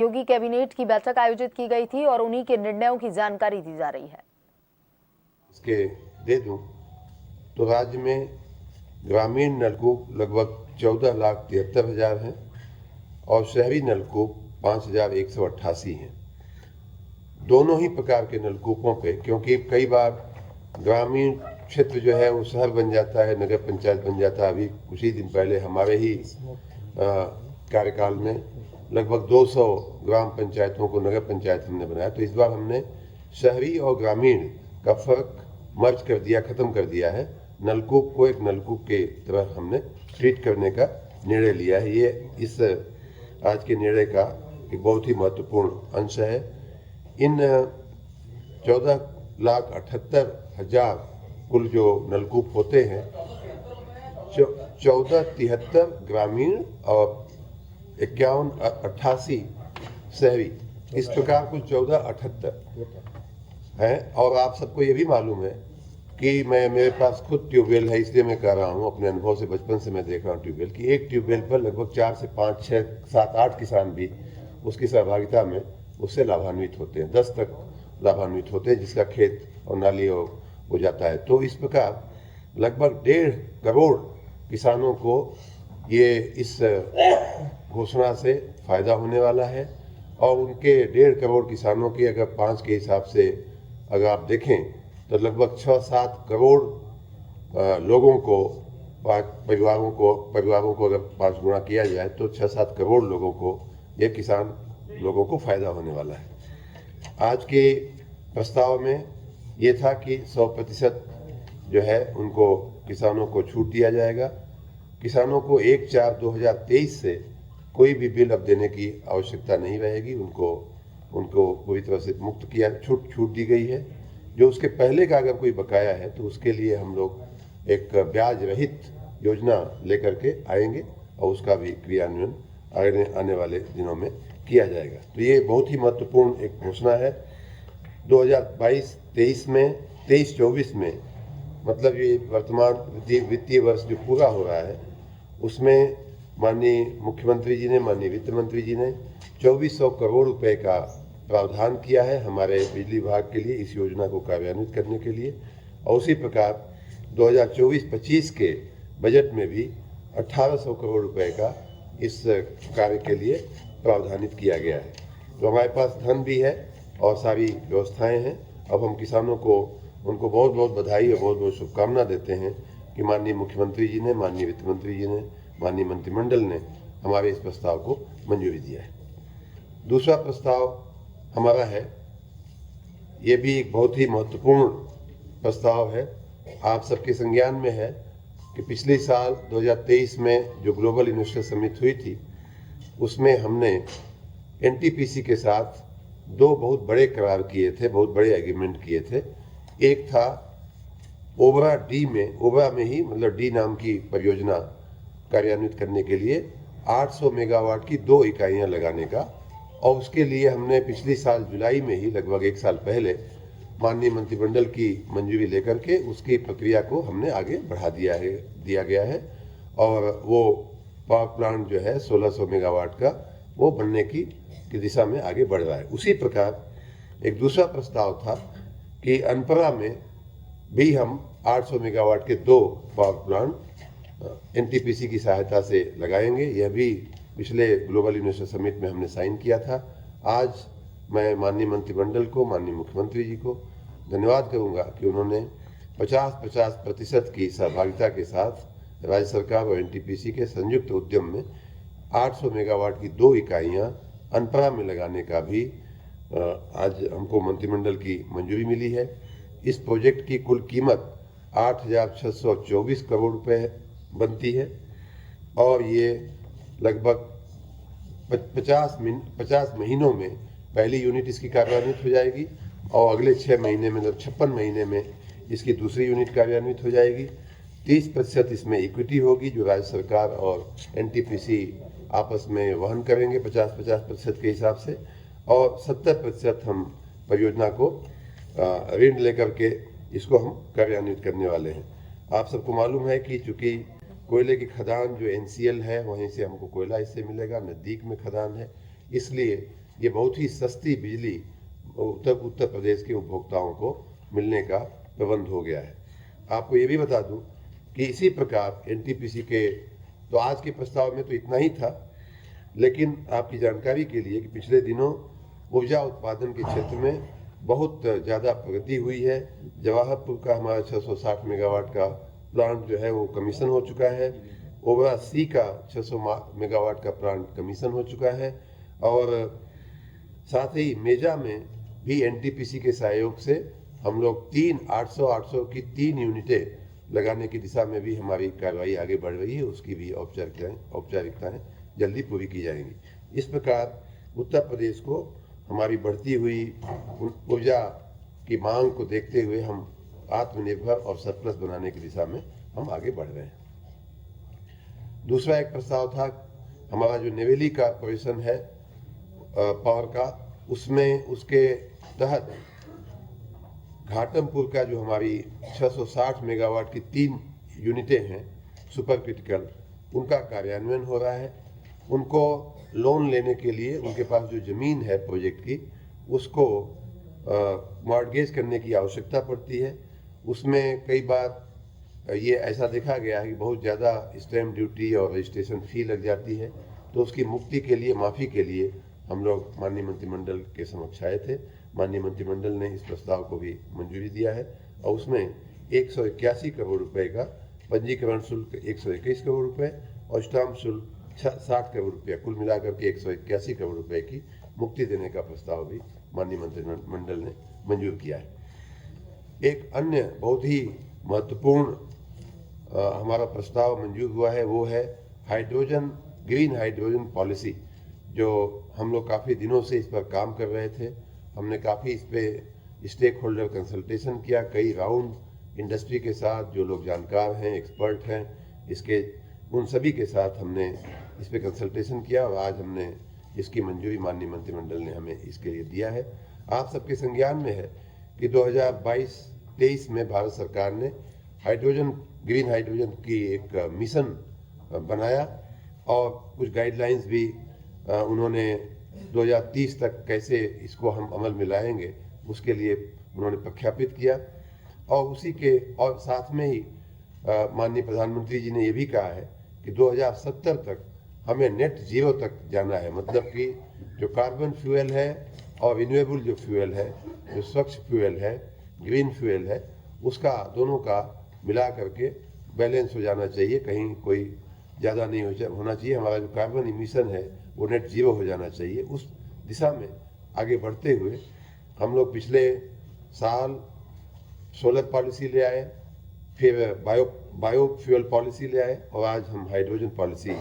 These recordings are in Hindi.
योगी कैबिनेट की बैठक आयोजित की गई थी और उन्हीं के निर्णयों की जानकारी दी जा रही है। इसके दे दूं तो राज्य में ग्रामीण नलकूप लगभग 14,73,000 हैं और शहरी नलकूप 5,188 हैं। दोनों ही प्रकार के नलकूपों पे, क्योंकि कई बार ग्रामीण क्षेत्र जो है वो शहर बन जाता है, नगर पंचायत बन जाता है। अभी कुछ ही दिन पहले हमारे ही कार्यकाल में लगभग 200 ग्राम पंचायतों को नगर पंचायत हमने बनाया। तो इस बार हमने शहरी और ग्रामीण का फर्क मर्ज कर दिया, खत्म कर दिया है। नलकूप को एक नलकूप के तरह हमने ट्रीट करने का निर्णय लिया है। ये इस आज के निर्णय का एक बहुत ही महत्वपूर्ण अंश है। इन 14,78,000 कुल जो नलकूप होते हैं, 1473 ग्रामीण और 5188 शहरी, इस प्रकार कुल 1478 हैं। और आप सबको ये भी मालूम है कि मेरे पास खुद ट्यूबवेल है, इसलिए मैं कह रहा हूँ, अपने अनुभव से, बचपन से मैं देख रहा हूँ ट्यूबवेल की एक ट्यूबवेल पर लगभग 4 से 5, 6, 7, 8 किसान भी उसकी सहभागिता में उससे लाभान्वित होते हैं। 10 तक लाभान्वित होते हैं, जिसका खेत और नाली हो जाता है। तो इस प्रकार लगभग 1.5 करोड़ किसानों को ये इस घोषणा से फायदा होने वाला है। और उनके 1.5 करोड़ किसानों के अगर 5 के हिसाब से अगर आप देखें तो लगभग 6-7 करोड़ लोगों को, परिवारों को अगर 5 गुना किया जाए तो 6-7 करोड़ लोगों को, ये किसान लोगों को फायदा होने वाला है। आज के प्रस्ताव में ये था कि 100% जो है उनको किसानों को छूट दिया जाएगा। किसानों को 1/4/2023 से कोई भी बिल अब देने की आवश्यकता नहीं रहेगी। उनको पूरी तरह से मुक्त किया, छूट दी गई है। जो उसके पहले का अगर कोई बकाया है तो उसके लिए हम लोग एक ब्याज रहित योजना लेकर के आएंगे और उसका भी क्रियान्वयन आने वाले दिनों में किया जाएगा। तो ये बहुत ही महत्वपूर्ण एक घोषणा है। 2022-23 में, 23-24 में, मतलब ये वर्तमान वित्तीय वर्ष जो पूरा हो रहा है, उसमें माननीय मुख्यमंत्री जी ने, माननीय वित्त मंत्री जी ने 2400 करोड़ रुपए का प्रावधान किया है हमारे बिजली विभाग के लिए, इस योजना को कार्यान्वित करने के लिए। और उसी प्रकार 2024-25 के बजट में भी 1800 करोड़ रुपए का इस कार्य के लिए प्रावधानित किया गया है। तो हमारे पास धन भी है और सारी व्यवस्थाएं हैं। अब हम किसानों को, उनको बहुत बहुत बधाई और बहुत बहुत शुभकामना देते हैं कि माननीय मुख्यमंत्री जी ने, माननीय वित्त मंत्री जी ने, माननीय मंत्रिमंडल ने हमारे इस प्रस्ताव को मंजूरी दिया है। दूसरा प्रस्ताव हमारा है, ये भी एक बहुत ही महत्वपूर्ण प्रस्ताव है। आप सबके संज्ञान में है कि पिछले साल 2023 में जो ग्लोबल इन्वेस्टर समिट हुई थी, उसमें हमने एनटीपीसी के साथ 2 बहुत बड़े करार किए थे, बहुत बड़े एग्रीमेंट किए थे। एक था ओबरा में ही, मतलब डी नाम की परियोजना कार्यान्वित करने के लिए 800 मेगावाट की 2 इकाइयां लगाने का। और उसके लिए हमने पिछले साल जुलाई में ही, लगभग 1 साल पहले, माननीय मंत्रिमंडल की मंजूरी लेकर के उसकी प्रक्रिया को हमने आगे बढ़ा दिया गया है। और वो पावर प्लांट जो है 1600 मेगावाट का, वो बनने की दिशा में आगे बढ़ रहा है। उसी प्रकार एक दूसरा प्रस्ताव था कि अनपरा में भी हम 800 मेगावाट के 2 पावर प्लांट एनटीपीसी की सहायता से लगाएंगे। यह भी पिछले ग्लोबल इन्वेस्टर समिट में हमने साइन किया था। आज मैं माननीय मंत्रिमंडल को, माननीय मुख्यमंत्री जी को धन्यवाद करूंगा कि उन्होंने 50% की सहभागिता के साथ राज्य सरकार और एनटीपीसी के संयुक्त उद्यम में 800 मेगावाट की 2 इकाइयां अनपरा में लगाने का भी आज हमको मंत्रिमंडल की मंजूरी मिली है। इस प्रोजेक्ट की कुल कीमत 8,624 करोड़ रुपए बनती है और ये लगभग 50 महीनों में पहली यूनिट इसकी कार्यान्वित हो जाएगी और अगले 6 महीने में, मतलब 56 महीने में इसकी दूसरी यूनिट कार्यान्वित हो जाएगी। 30% इसमें इक्विटी होगी जो राज्य सरकार और एनटीपीसी आपस में वहन करेंगे 50-50% के हिसाब से, और 70% हम परियोजना को ऋण लेकर के इसको हम कार्यान्वित करने वाले हैं। आप सबको मालूम है कि चूंकि कोयले की खदान जो NCL है, वहीं से हमको कोयला इससे मिलेगा, नज़दीक में खदान है, इसलिए ये बहुत ही सस्ती बिजली उत्तर प्रदेश के उपभोक्ताओं को मिलने का प्रबंध हो गया है। आपको ये भी बता दूं कि इसी प्रकार एनटीपीसी के, तो आज के प्रस्ताव में तो इतना ही था, लेकिन आपकी जानकारी के लिए कि पिछले दिनों ऊर्जा उत्पादन के क्षेत्र में बहुत ज़्यादा प्रगति हुई है। जवाहरपुर का हमारा 660 मेगावाट का प्लांट जो है वो कमीशन हो चुका है। ओबरा सी का 600 मेगावाट का प्लांट कमीशन हो चुका है, और साथ ही मेजा में भी एनटीपीसी के सहयोग से हम लोग 800 की 3 यूनिटें लगाने की दिशा में भी हमारी कार्रवाई आगे बढ़ रही है। उसकी भी औपचारिकताएं जल्दी पूरी की जाएंगी। इस प्रकार उत्तर प्रदेश को हमारी बढ़ती हुई ऊर्जा की मांग को देखते हुए हम आत्मनिर्भर और सरप्लस बनाने की दिशा में हम आगे बढ़ रहे हैं। दूसरा एक प्रस्ताव था हमारा जो नेवेली का पोजीशन है पावर का, उसमें उसके तहत घाटमपुर का जो हमारी 660 मेगावाट की 3 यूनिटें हैं सुपर क्रिटिकल, उनका कार्यान्वयन हो रहा है। उनको लोन लेने के लिए उनके पास जो ज़मीन है प्रोजेक्ट की, उसको मॉर्गेज करने की आवश्यकता पड़ती है। उसमें कई बार ये ऐसा देखा गया है कि बहुत ज़्यादा स्टैम्प ड्यूटी और रजिस्ट्रेशन फ़ी लग जाती है, तो उसकी मुक्ति के लिए, माफ़ी के लिए हम लोग माननीय मंत्रिमंडल के समक्ष आए थे। माननीय मंत्रिमंडल ने इस प्रस्ताव को भी मंजूरी दिया है, और उसमें 181 करोड़ रुपए का पंजीकरण शुल्क 121 करोड़ रुपए और स्टाम्प शुल्क 60 करोड़ रुपया, कुल मिलाकर के 181 करोड़ रुपए की मुक्ति देने का प्रस्ताव भी माननीय मंत्रिमंडल ने मंजूर किया है। एक अन्य बहुत ही महत्वपूर्ण हमारा प्रस्ताव मंजूर हुआ है, वो है हाइड्रोजन, ग्रीन हाइड्रोजन पॉलिसी, जो हम लोग काफ़ी दिनों से इस पर काम कर रहे थे। हमने काफ़ी इस पर स्टेक होल्डर कंसल्टेशन किया, कई राउंड इंडस्ट्री के साथ, जो लोग जानकार हैं, एक्सपर्ट हैं इसके, उन सभी के साथ हमने इस पर कंसल्टेशन किया, और आज हमने इसकी मंजूरी माननीय मंत्रिमंडल ने हमें इसके लिए दिया है। आप सबके संज्ञान में है कि 2022-23 में भारत सरकार ने हाइड्रोजन, ग्रीन हाइड्रोजन की एक मिशन बनाया, और कुछ गाइडलाइंस भी उन्होंने 2030 तक कैसे इसको हम अमल में लाएंगे उसके लिए उन्होंने प्रख्यापित किया। और उसी के और साथ में ही माननीय प्रधानमंत्री जी ने ये भी कहा है कि 2070 तक हमें नेट जीरो तक जाना है। मतलब कि जो कार्बन फ्यूल है और रिन्यूएबल जो फ्यूल है, जो स्वच्छ फ्यूल है, ग्रीन फ्यूल है, उसका दोनों का मिला करके बैलेंस हो जाना चाहिए, कहीं कोई ज़्यादा नहीं होना चाहिए। हमारा जो कार्बन इमिशन है वो नेट जीरो हो जाना चाहिए। उस दिशा में आगे बढ़ते हुए हम लोग पिछले साल सोलर पॉलिसी ले आए, फिर बायो फ्यूल पॉलिसी ले आए, और आज हम हाइड्रोजन पॉलिसी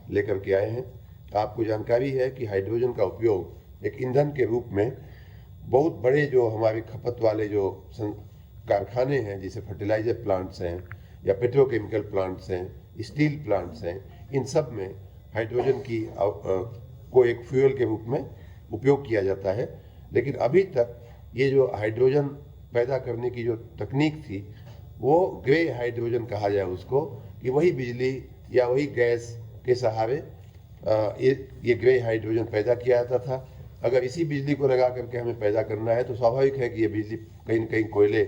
लेकर के आए हैं। आपको जानकारी है कि हाइड्रोजन का उपयोग एक ईंधन के रूप में बहुत बड़े जो हमारे खपत वाले जो कारखाने हैं, जैसे फर्टिलाइजर प्लांट्स हैं या पेट्रोकेमिकल प्लांट्स हैं, स्टील प्लांट्स हैं, इन सब में हाइड्रोजन की को एक फ्यूल के रूप में उपयोग किया जाता है। लेकिन अभी तक ये जो हाइड्रोजन पैदा करने की जो तकनीक थी, वो ग्रे हाइड्रोजन कहा जाए उसको, कि वही बिजली या वही गैस के सहारे ये ग्रे हाइड्रोजन पैदा किया जाता था। अगर इसी बिजली को लगा करके हमें पैदा करना है तो स्वाभाविक है कि ये बिजली कहीं न कहीं कोयले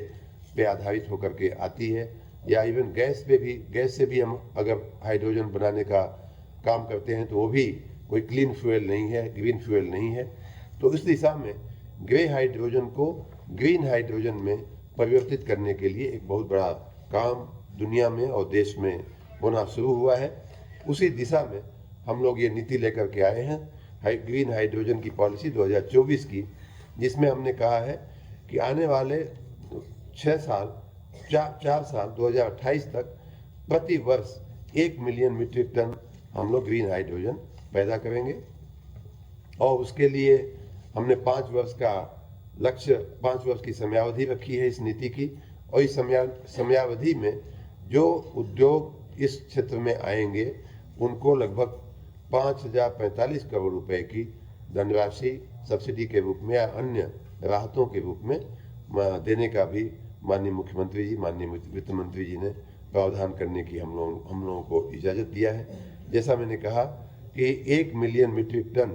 पे आधारित होकर के आती है, या इवन गैस पे भी, गैस से भी हम अगर हाइड्रोजन बनाने का काम करते हैं तो वो भी कोई क्लीन फ्यूल नहीं है, ग्रीन फ्यूल नहीं है। तो इस दिशा में ग्रे हाइड्रोजन को ग्रीन हाइड्रोजन में परिवर्तित करने के लिए एक बहुत बड़ा काम दुनिया में और देश में होना शुरू हुआ है। उसी दिशा में हम लोग ये नीति लेकर के आए हैं, ग्रीन हाइड्रोजन की पॉलिसी 2024 की, जिसमें हमने कहा है कि आने वाले 4 साल 2028 तक प्रति वर्ष 1 मिलियन मीट्रिक टन हम लोग ग्रीन हाइड्रोजन पैदा करेंगे। और उसके लिए हमने 5 वर्ष का लक्ष्य, 5 वर्ष की समयावधि रखी है इस नीति की। और इस समयावधि में जो उद्योग इस क्षेत्र में आएंगे उनको लगभग 5,045 करोड़ रुपए की धनराशि सब्सिडी के रूप में या अन्य राहतों के रूप में देने का भी माननीय मुख्यमंत्री जी, माननीय वित्त मंत्री जी ने प्रावधान करने की हम लोगों को इजाज़त दिया है। जैसा मैंने कहा कि 1 मिलियन मीट्रिक टन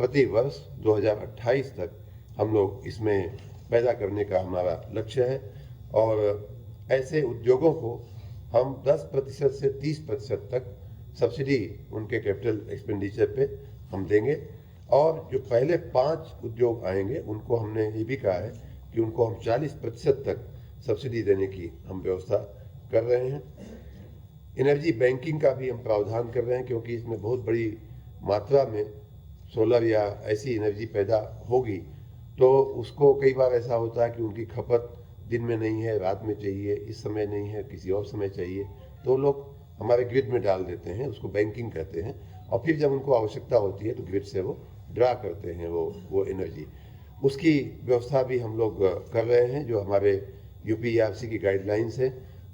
प्रति वर्ष 2028 तक हम लोग इसमें पैदा करने का हमारा लक्ष्य है। और ऐसे उद्योगों को हम 10% से 30% तक सब्सिडी उनके कैपिटल एक्सपेंडिचर पे हम देंगे। और जो पहले 5 उद्योग आएंगे उनको हमने ये भी कहा है कि उनको हम 40% तक सब्सिडी देने की हम व्यवस्था कर रहे हैं। एनर्जी बैंकिंग का भी हम प्रावधान कर रहे हैं, क्योंकि इसमें बहुत बड़ी मात्रा में सोलर या ऐसी एनर्जी पैदा होगी तो उसको कई बार ऐसा होता है कि उनकी खपत दिन में नहीं है, रात में चाहिए, इस समय नहीं है, किसी और समय चाहिए, तो लोग हमारे ग्रिड में डाल देते हैं, उसको बैंकिंग कहते हैं। और फिर जब उनको आवश्यकता होती है तो ग्रिड से वो ड्रा करते हैं वो एनर्जी। उसकी व्यवस्था भी हम लोग कर रहे हैं। जो हमारे यूपीईआरसी की गाइडलाइंस है,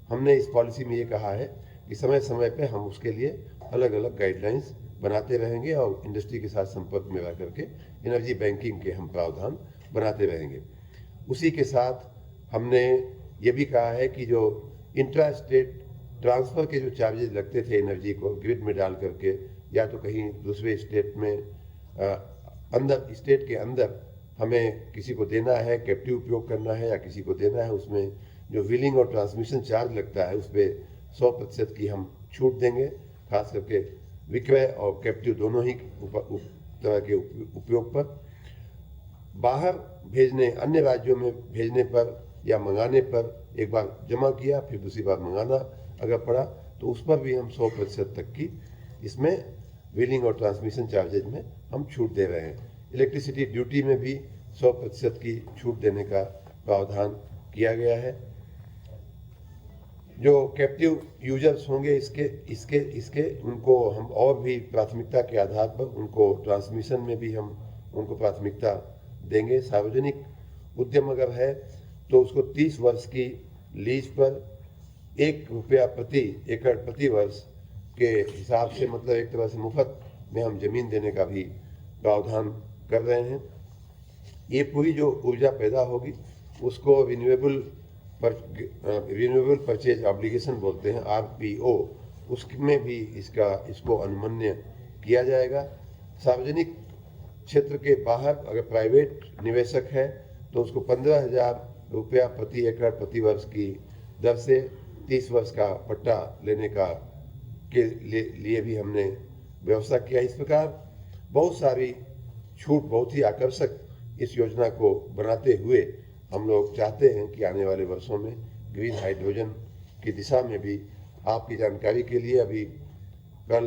हमने इस पॉलिसी में ये कहा है कि समय समय पे हम उसके लिए अलग अलग गाइडलाइंस बनाते रहेंगे और इंडस्ट्री के साथ संपर्क में रह करके एनर्जी बैंकिंग के हम प्रावधान बनाते रहेंगे। उसी के साथ हमने ये भी कहा है कि जो इंट्रा स्टेट ट्रांसफ़र के जो चार्जेज लगते थे एनर्जी को ग्रिड में डाल करके, या तो कहीं दूसरे स्टेट में अंदर स्टेट के अंदर हमें किसी को देना है, कैप्टिव उपयोग करना है या किसी को देना है, उसमें जो व्हीलिंग और ट्रांसमिशन चार्ज लगता है उस पर 100% की हम छूट देंगे। खास करके विक्रय और कैप्टिव दोनों ही तरह के उपयोग पर। बाहर भेजने, अन्य राज्यों में भेजने पर या मंगाने पर एक बार जमा किया फिर दूसरी बार मंगाना अगर पड़ा तो उस पर भी हम 100% तक की इसमें व्हीलिंग और ट्रांसमिशन चार्जेज में हम छूट दे रहे हैं। इलेक्ट्रिसिटी ड्यूटी में भी 100% की छूट देने का प्रावधान किया गया है। जो कैप्टिव यूजर्स होंगे इसके उनको हम और भी प्राथमिकता के आधार पर उनको ट्रांसमिशन में भी हम उनको प्राथमिकता देंगे। सार्वजनिक उद्यम अगर है तो उसको 30 वर्ष की लीज पर ₹1 प्रति एकड़ प्रति वर्ष के हिसाब से, मतलब एक तरह से मुफ्त में हम जमीन देने का भी प्रावधान कर रहे हैं। ये पूरी जो ऊर्जा पैदा होगी उसको रिन्यूएबल परचेज ऑब्लिगेशन बोलते हैं, RPO, उसमें भी इसको अनुमन्य किया जाएगा। सार्वजनिक क्षेत्र के बाहर अगर प्राइवेट निवेशक है तो उसको ₹15,000 प्रति एकड़ प्रति वर्ष की दर से 30 वर्ष का पट्टा लेने के लिए भी हमने व्यवस्था किया। इस प्रकार बहुत सारी छूट, बहुत ही आकर्षक इस योजना को बनाते हुए हम लोग चाहते हैं कि आने वाले वर्षों में ग्रीन हाइड्रोजन की दिशा में भी, आपकी जानकारी के लिए अभी कल